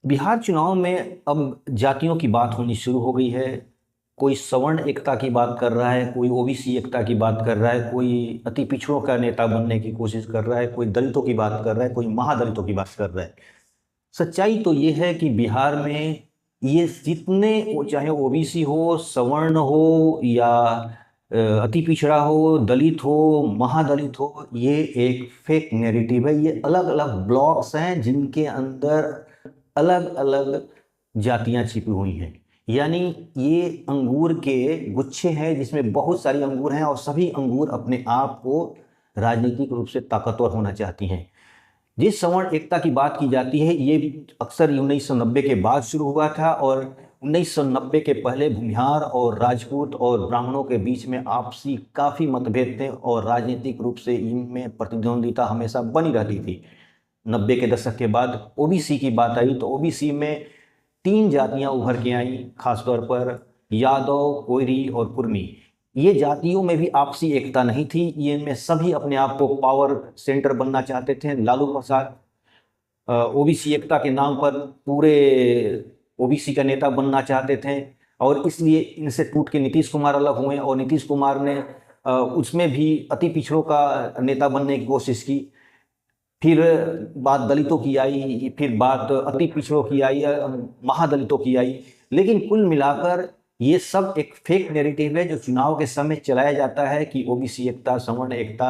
बिहार चुनाव में अब जातियों की बात होनी शुरू हो गई है। कोई सवर्ण एकता की बात कर रहा है, कोई ओबीसी एकता की बात कर रहा है, कोई अति पिछड़ों का नेता बनने की कोशिश कर रहा है, कोई दलितों की बात कर रहा है, कोई महादलितों की बात कर रहा है। सच्चाई तो ये है कि बिहार में ये जितने, चाहे ओबीसी हो, सवर्ण हो या अति पिछड़ा हो, दलित हो, महादलित हो, ये एक फेक नैरेटिव है। ये अलग अलग ब्लॉक्स हैं जिनके अंदर अलग अलग जातियां छिपी हुई हैं। यानी ये अंगूर के गुच्छे हैं जिसमें बहुत सारी अंगूर हैं और सभी अंगूर अपने आप को राजनीतिक रूप से ताकतवर होना चाहती हैं। जिस सवर्ण एकता की बात की जाती है ये अक्सर 1990 के बाद शुरू हुआ था, और 1990 के पहले भूमिहार और राजपूत और ब्राह्मणों के बीच में आपसी काफ़ी मतभेद थे और राजनीतिक रूप से इनमें प्रतिद्वंदिता हमेशा बनी रहती थी। 90 के दशक के बाद ओबीसी की बात आई तो ओबीसी में 3 जातियां उभर के आईं, खासतौर पर यादव, कोयरी और कुर्मी। ये जातियों में भी आपसी एकता नहीं थी, ये इनमें सभी अपने आप को पावर सेंटर बनना चाहते थे। लालू प्रसाद ओबीसी एकता के नाम पर पूरे ओबीसी का नेता बनना चाहते थे और इसलिए इनसे टूट के नीतीश कुमार अलग हुए और नीतीश कुमार ने उसमें भी अति पिछड़ों का नेता बनने की कोशिश की। फिर बात दलितों की आई, फिर बात अति पिछड़ों की आई, महादलितों की आई। लेकिन कुल मिलाकर ये सब एक फेक नैरेटिव है जो चुनाव के समय चलाया जाता है कि ओबीसी एकता, सवर्ण एकता,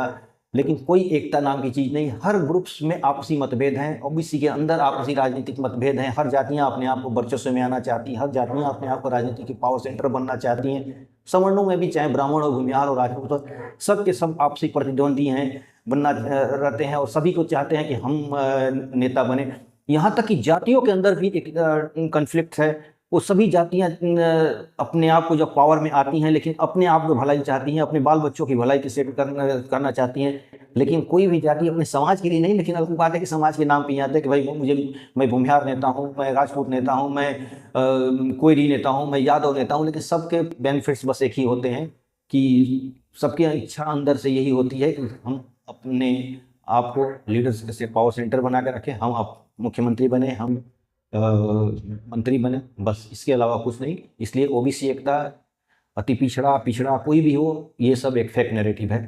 लेकिन कोई एकता नाम की चीज़ नहीं। हर ग्रुप्स में आपसी मतभेद हैं, ओबीसी के अंदर आपसी राजनीतिक मतभेद हैं। हर जातियां अपने आप को वर्चस्व में आना चाहती हैं, हर जातियां अपने आप को राजनीति की पावर सेंटर बनना चाहती हैं। सवर्णों में भी, चाहे ब्राह्मण हो, भूमिहार और राजपूत हो, सब के सब आपसी प्रतिद्वंदी हैं, बनना रहते हैं और सभी को चाहते हैं कि हम नेता बने। यहाँ तक कि जातियों के अंदर भी एक कन्फ्लिक्ट है। वो सभी जातियाँ अपने आप को जब पावर में आती हैं लेकिन अपने आप को भलाई चाहती हैं, अपने बाल बच्चों की भलाई किसे करना चाहती हैं, लेकिन कोई भी जाति अपने समाज के लिए नहीं। लेकिन अलग बात है कि समाज के नाम पे आते हैं कि भाई मैं भूमिहार नेता हूँ, मैं राजपूत नेता हूँ, मैं कोयरी नेता हूँ, मैं यादव नेता हूँ, लेकिन सबके बेनिफिट्स बस एक ही होते हैं कि सबकी इच्छा अंदर से यही होती है कि हम अपने आप को लीडर्स से पावर सेंटर बना कर रखें, हम आप मुख्यमंत्री बने, हम मंत्री बने, बस इसके अलावा कुछ नहीं। इसलिए ओबीसी एकता, अति पिछड़ा, पिछड़ा कोई भी हो, ये सब एक फेक नैरेटिव है।